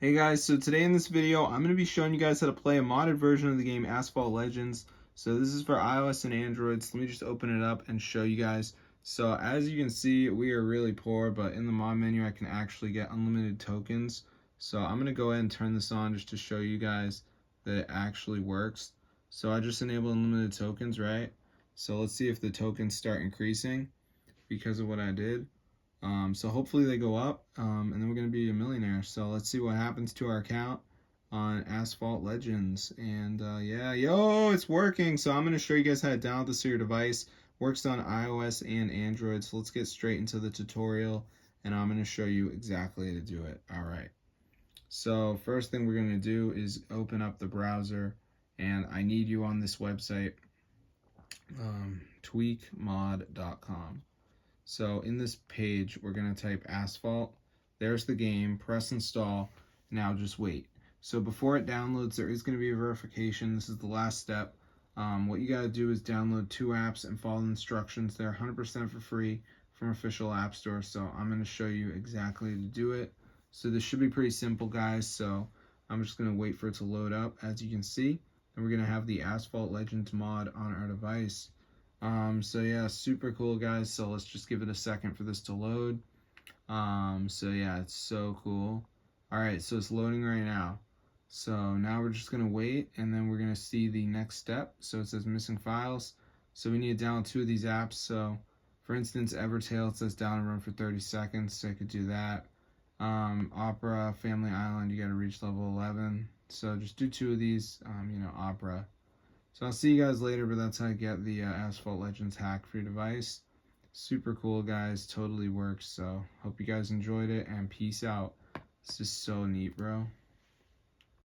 Hey guys, so today in this video, I'm going to be showing you guys how to play a modded version of the game Asphalt Legends. So this is for iOS and Android. So let me just open it up and show you guys. So as you can see, we are really poor, but in the mod menu, I can actually get unlimited tokens. So I'm going to go ahead and turn this on just to show you guys that it actually works. So I just enabled unlimited tokens, right? So let's see if the tokens start increasing because of what I did. So hopefully they go up, and then we're going to be a millionaire. So let's see what happens to our account on Asphalt Legends. And yeah, yo, it's working. So I'm going to show you guys how to download this to your device. Works on iOS and Android. So let's get straight into the tutorial, and I'm going to show you exactly how to do it. All right. So first thing we're going to do is open up the browser, and I need you on this website, tweakmod.com. So in this page, we're going to type Asphalt. There's the game. Press install. Now just wait. So before it downloads, there is going to be a verification. This is the last step. What you got to do is download 2 apps and follow the instructions. They're 100% for free from official app store. So I'm going to show you exactly how to do it. So this should be pretty simple, guys. So I'm just going to wait for it to load up. As you can see, and we're going to have the Asphalt Legends mod on our device. So yeah, super cool, guys. So let's just give it a second for this to load. So yeah, it's so cool. All right, so it's loading right now. So now we're just gonna wait, and then we're gonna see the next step. So it says missing files. So we need to download 2 of these apps. So for instance, Evertail, it says down and run for 30 seconds. So I could do that. Opera, Family Island, you gotta reach level 11. So just do 2 of these. Opera. So I'll see you guys later, but that's how I get the Asphalt Legends hack for your device. Super cool, guys. Totally works. So hope you guys enjoyed it, and peace out. It's just so neat, bro.